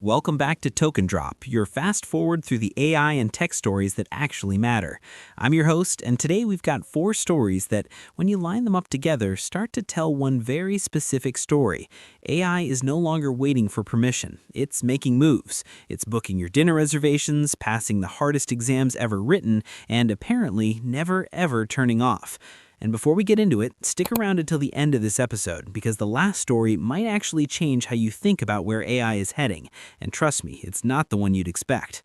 Welcome back to Token Drop, your fast forward through the AI and tech stories that actually matter. I'm your host, and today we've got 4 stories that, when you line them up together, start to tell one very specific story. AI is no longer waiting for permission. It's making moves. It's booking your dinner reservations, passing the hardest exams ever written, and apparently never ever turning off. And before we get into it, stick around until the end of this episode, because the last story might actually change how you think about where AI is heading. And trust me, it's not the one you'd expect.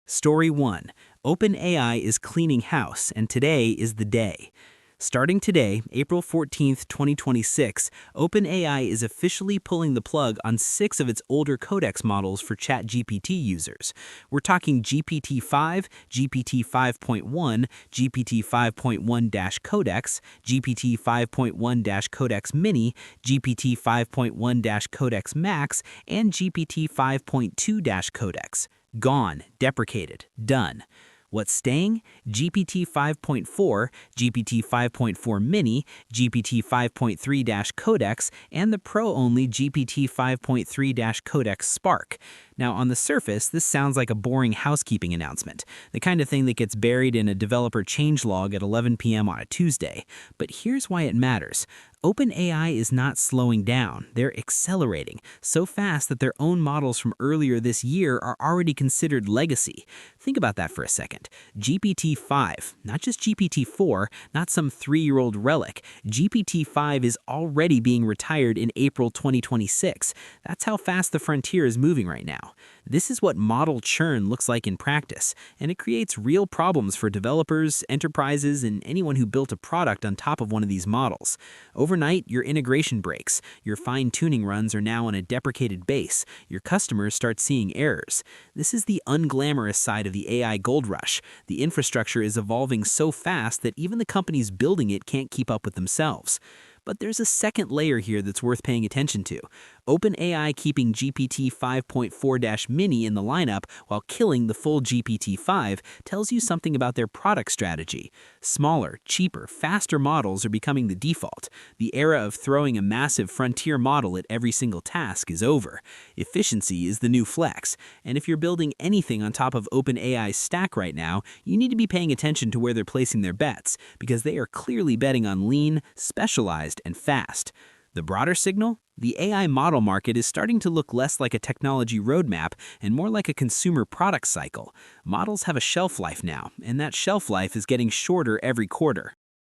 Story 1. OpenAI is cleaning house, and today is the day. Starting today, April 14th, 2026, OpenAI is officially pulling the plug on 6 of its older Codex models for ChatGPT users. We're talking GPT-5, GPT 5.1, GPT 5.1-Codex, GPT 5.1-Codex Mini, GPT 5.1-Codex Max, and GPT 5.2-Codex. Gone, deprecated, done. What's staying? GPT 5.4, GPT 5.4 Mini, GPT 5.3-Codex, and the Pro-only GPT 5.3-Codex Spark. Now, on the surface, this sounds like a boring housekeeping announcement, the kind of thing that gets buried in a developer changelog at 11 p.m. on a Tuesday. But here's why it matters. OpenAI is not slowing down, they're accelerating, so fast that their own models from earlier this year are already considered legacy. Think about that for a second. GPT-5, not just GPT-4, not some 3-year-old relic. GPT-5 is already being retired in April 2026. That's how fast the frontier is moving right now. This is what model churn looks like in practice, and it creates real problems for developers, enterprises, and anyone who built a product on top of one of these models. Overnight, your integration breaks, your fine-tuning runs are now on a deprecated base, your customers start seeing errors. This is the unglamorous side of the AI gold rush. The infrastructure is evolving so fast that even the companies building it can't keep up with themselves. But there's a second layer here that's worth paying attention to. OpenAI keeping GPT 5.4-Mini in the lineup while killing the full GPT-5 tells you something about their product strategy. Smaller, cheaper, faster models are becoming the default. The era of throwing a massive frontier model at every single task is over. Efficiency is the new flex, and if you're building anything on top of OpenAI's stack right now, you need to be paying attention to where they're placing their bets, because they are clearly betting on lean, specialized, and fast. The broader signal? The AI model market is starting to look less like a technology roadmap and more like a consumer product cycle. Models have a shelf life now, and that shelf life is getting shorter every quarter.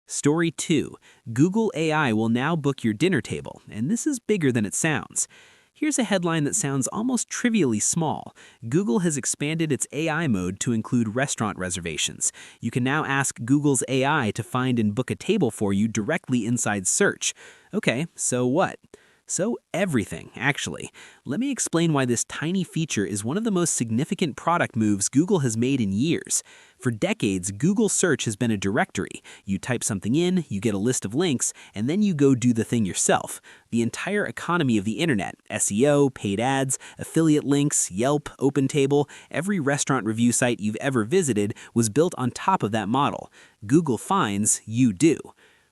Story 2. Google AI will now book your dinner table, and this is bigger than it sounds. Here's a headline that sounds almost trivially small. Google has expanded its AI mode to include restaurant reservations. You can now ask Google's AI to find and book a table for you directly inside Search. Okay, so what? So everything, actually. Let me explain why this tiny feature is one of the most significant product moves Google has made in years. For decades, Google Search has been a directory. You type something in, you get a list of links, and then you go do the thing yourself. The entire economy of the internet, SEO, paid ads, affiliate links, Yelp, OpenTable, every restaurant review site you've ever visited was built on top of that model. Google finds, you do.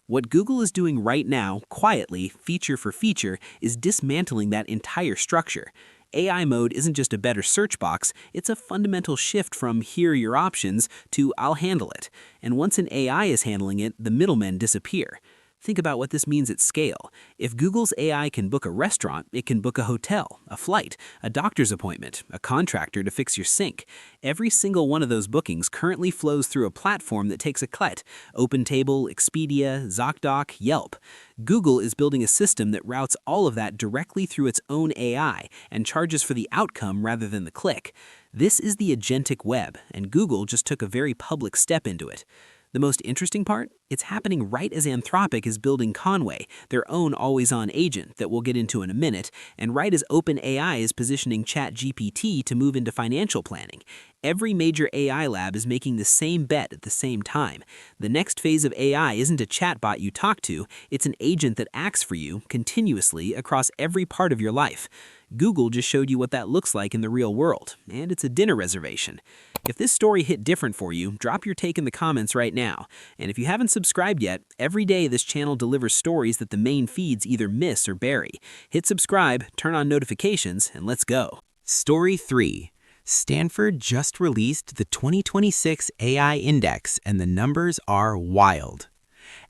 What Google is doing right now, quietly, feature for feature, is dismantling that entire structure. AI mode isn't just a better search box, it's a fundamental shift from here are your options to I'll handle it. And once an AI is handling it, the middlemen disappear. Think about what this means at scale. If Google's AI can book a restaurant, it can book a hotel, a flight, a doctor's appointment, a contractor to fix your sink. Every single one of those bookings currently flows through a platform that takes a cut: OpenTable, Expedia, ZocDoc, Yelp. Google is building a system that routes all of that directly through its own AI and charges for the outcome rather than the click. This is the agentic web, and Google just took a very public step into it. The most interesting part? It's happening right as Anthropic is building Conway, their own always-on agent that we'll get into in a minute, and right as OpenAI is positioning ChatGPT to move into financial planning. Every major AI lab is making the same bet at the same time. The next phase of AI isn't a chatbot you talk to, it's an agent that acts for you continuously across every part of your life. Google just showed you what that looks like in the real world, and it's a dinner reservation. If this story hit different for you, drop your take in the comments right now. And if you haven't subscribed yet, every day this channel delivers stories that the main feeds either miss or bury. Hit subscribe, turn on notifications, and let's go. Story 3. Stanford just released the 2026 AI Index, and the numbers are wild.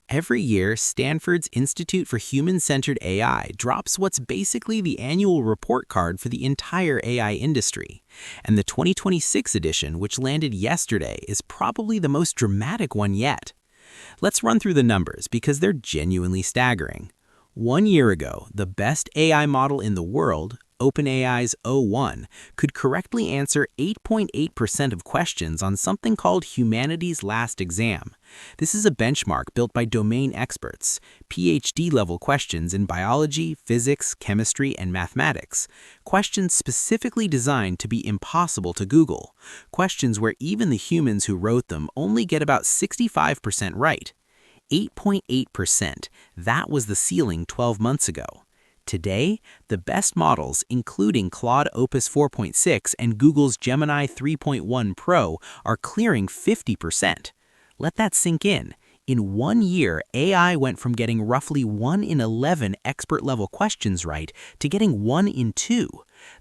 Every year, Stanford's Institute for Human-Centered AI drops what's basically the annual report card for the entire AI industry. And the 2026 edition, which landed yesterday, is probably the most dramatic one yet. Let's run through the numbers because they're genuinely staggering. 1 year ago, the best AI model in the world, OpenAI's o1, could correctly answer 8.8% of questions on something called Humanity's Last Exam. This is a benchmark built by domain experts, PhD-level questions in biology, physics, chemistry, and mathematics. Questions specifically designed to be impossible to Google. Questions where even the humans who wrote them only get about 65% right. 8.8%. That was the ceiling 12 months ago. Today, the best models, including Claude Opus 4.6 and Google's Gemini 3.1 Pro, are clearing 50%. Let that sink in. In 1 year, AI went from getting roughly 1 in 11 expert-level questions right to getting 1 in 2.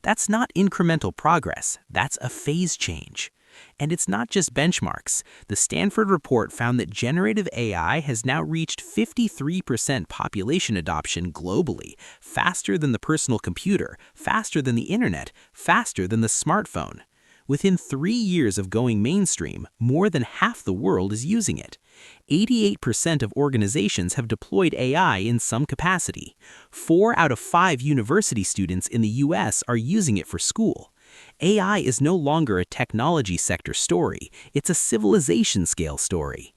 That's not incremental progress, that's a phase change. And it's not just benchmarks. The Stanford report found that generative AI has now reached 53% population adoption globally, faster than the personal computer, faster than the internet, faster than the smartphone. Within 3 years of going mainstream, more than half the world is using it. 88% of organizations have deployed AI in some capacity. 4 out of 5 university students in the US are using it for school. AI is no longer a technology sector story, it's a civilization scale story.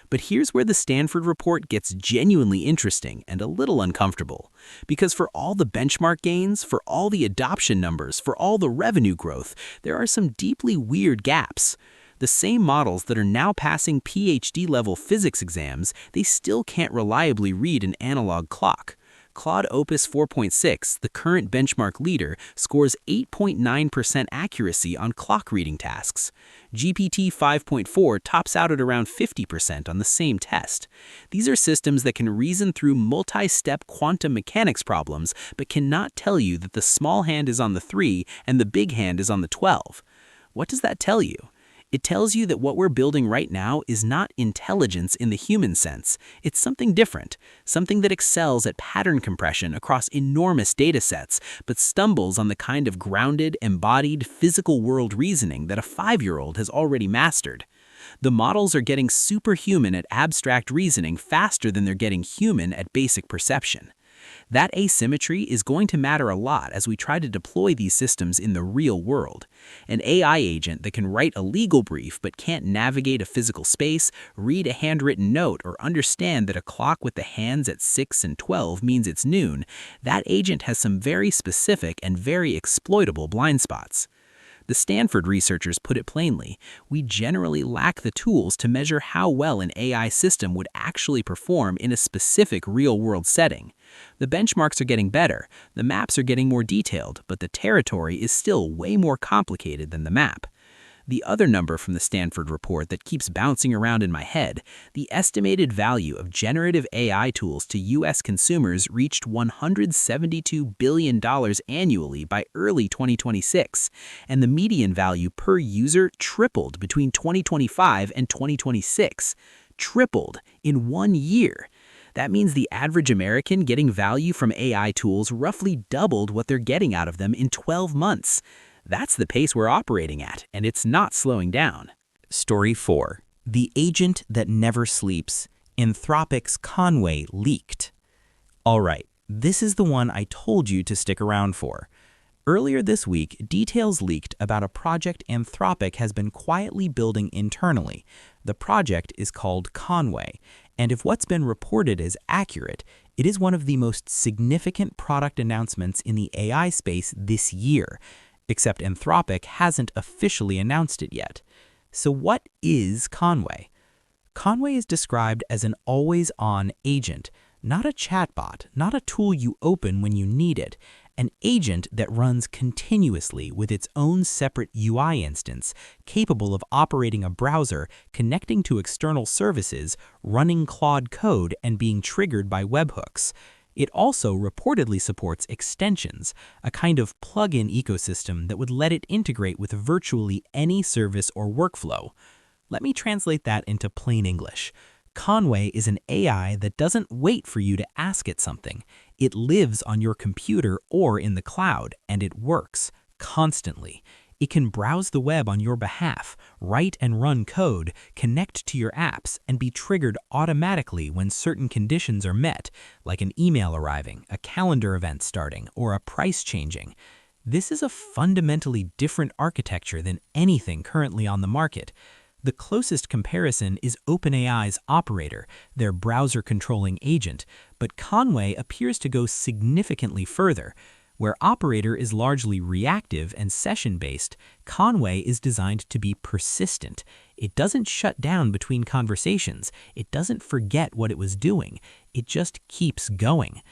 But here's where the Stanford report gets genuinely interesting and a little uncomfortable. Because for all the benchmark gains, for all the adoption numbers, for all the revenue growth, there are some deeply weird gaps. The same models that are now passing PhD-level physics exams, they still can't reliably read an analog clock. Claude Opus 4.6, the current benchmark leader, scores 8.9% accuracy on clock reading tasks. GPT 5.4 tops out at around 50% on the same test. These are systems that can reason through multi-step quantum mechanics problems, but cannot tell you that the small hand is on the 3 and the big hand is on the 12. What does that tell you? It tells you that what we're building right now is not intelligence in the human sense. It's something different, something that excels at pattern compression across enormous data sets, but stumbles on the kind of grounded, embodied, physical world reasoning that a 5-year-old has already mastered. The models are getting superhuman at abstract reasoning faster than they're getting human at basic perception. That asymmetry is going to matter a lot as we try to deploy these systems in the real world. An AI agent that can write a legal brief but can't navigate a physical space, read a handwritten note, or understand that a clock with the hands at 6 and 12 means it's noon, that agent has some very specific and very exploitable blind spots. The Stanford researchers put it plainly, we generally lack the tools to measure how well an AI system would actually perform in a specific real-world setting. The benchmarks are getting better, the maps are getting more detailed, but the territory is still way more complicated than the map. The other number from the Stanford report that keeps bouncing around in my head, the estimated value of generative AI tools to US consumers reached $172 billion annually by early 2026, and the median value per user tripled between 2025 and 2026. Tripled in 1 year. That means the average American getting value from AI tools roughly doubled what they're getting out of them in 12 months. That's the pace we're operating at, and it's not slowing down. Story 4. The agent that never sleeps. Anthropic's Conway leaked. All right, this is the one I told you to stick around for. Earlier this week, details leaked about a project Anthropic has been quietly building internally. The project is called Conway, and if what's been reported is accurate, it is one of the most significant product announcements in the AI space this year. Except Anthropic hasn't officially announced it yet. So what is Conway? Conway is described as an always-on agent, not a chatbot, not a tool you open when you need it, an agent that runs continuously with its own separate UI instance, capable of operating a browser, connecting to external services, running Claude code, and being triggered by webhooks. It also reportedly supports extensions, a kind of plug-in ecosystem that would let it integrate with virtually any service or workflow. Let me translate that into plain English. Conway is an AI that doesn't wait for you to ask it something. It lives on your computer or in the cloud, and it works constantly. It can browse the web on your behalf, write and run code, connect to your apps, and be triggered automatically when certain conditions are met, like an email arriving, a calendar event starting, or a price changing. This is a fundamentally different architecture than anything currently on the market. The closest comparison is OpenAI's Operator, their browser-controlling agent, but Conway appears to go significantly further. Where Operator is largely reactive and session-based, Conway is designed to be persistent. It doesn't shut down between conversations. It doesn't forget what it was doing. It just keeps going.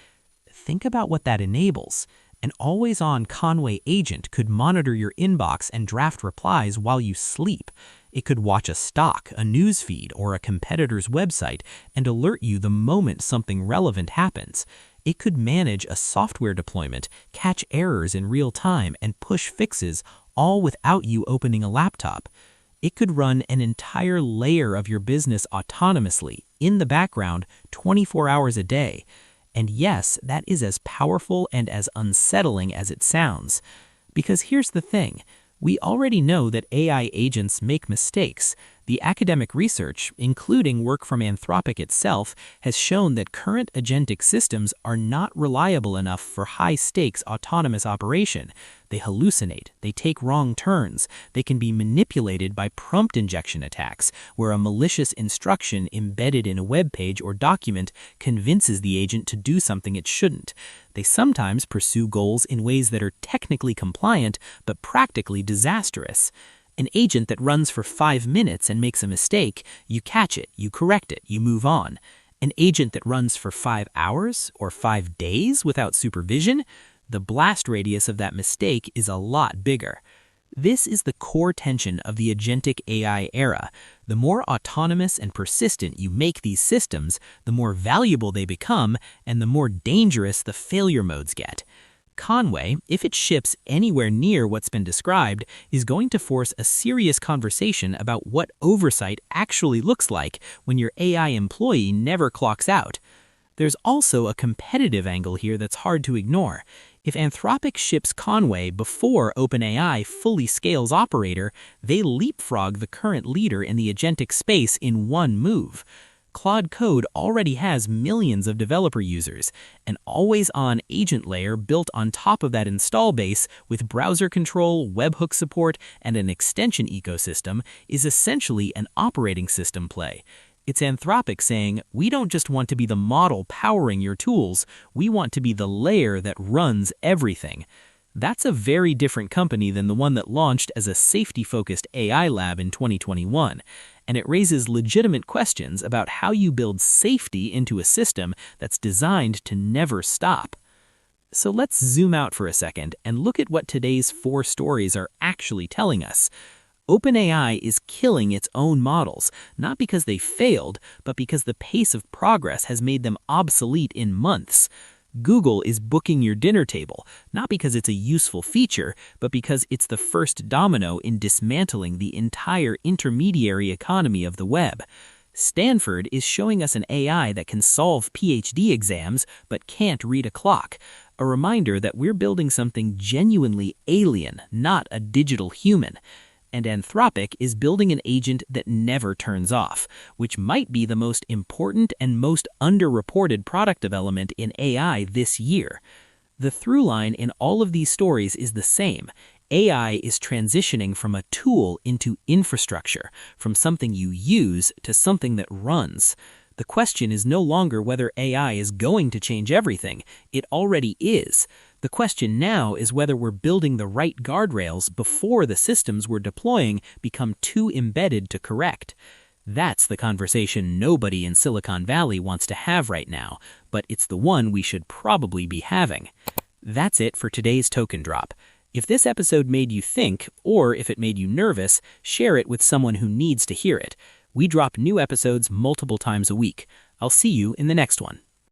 Think about what that enables. An always-on Conway agent could monitor your inbox and draft replies while you sleep. It could watch a stock, a news feed, or a competitor's website and alert you the moment something relevant happens. It could manage a software deployment, catch errors in real time, and push fixes, all without you opening a laptop. It could run an entire layer of your business autonomously, in the background, 24 hours a day. And yes, that is as powerful and as unsettling as it sounds. Because here's the thing. We already know that AI agents make mistakes. The academic research, including work from Anthropic itself, has shown that current agentic systems are not reliable enough for high-stakes autonomous operation. They hallucinate, they take wrong turns, they can be manipulated by prompt injection attacks, where a malicious instruction embedded in a web page or document convinces the agent to do something it shouldn't. They sometimes pursue goals in ways that are technically compliant but practically disastrous. An agent that runs for 5 minutes and makes a mistake, you catch it, you correct it, you move on. An agent that runs for 5 hours or 5 days without supervision, the blast radius of that mistake is a lot bigger. This is the core tension of the agentic AI era. The more autonomous and persistent you make these systems, the more valuable they become, and the more dangerous the failure modes get. Conway, if it ships anywhere near what's been described, is going to force a serious conversation about what oversight actually looks like when your AI employee never clocks out. There's also a competitive angle here that's hard to ignore. If Anthropic ships Conway before OpenAI fully scales Operator, they leapfrog the current leader in the agentic space in one move. Claude Code already has millions of developer users. An always-on agent layer built on top of that install base with browser control, webhook support, and an extension ecosystem is essentially an operating system play. It's Anthropic saying, we don't just want to be the model powering your tools, we want to be the layer that runs everything. That's a very different company than the one that launched as a safety-focused AI lab in 2021, and it raises legitimate questions about how you build safety into a system that's designed to never stop. So let's zoom out for a second and look at what today's 4 stories are actually telling us. OpenAI is killing its own models, not because they failed, but because the pace of progress has made them obsolete in months. Google is booking your dinner table, not because it's a useful feature, but because it's the first domino in dismantling the entire intermediary economy of the web. Stanford is showing us an AI that can solve PhD exams but can't read a clock, a reminder that we're building something genuinely alien, not a digital human. And Anthropic is building an agent that never turns off, which might be the most important and most underreported product development in AI this year. The through line in all of these stories is the same. AI is transitioning from a tool into infrastructure, from something you use to something that runs. The question is no longer whether AI is going to change everything. It already is. The question now is whether we're building the right guardrails before the systems we're deploying become too embedded to correct. That's the conversation nobody in Silicon Valley wants to have right now, but it's the one we should probably be having. That's it for today's Token Drop. If this episode made you think, or if it made you nervous, share it with someone who needs to hear it. We drop new episodes multiple times a week. I'll see you in the next one.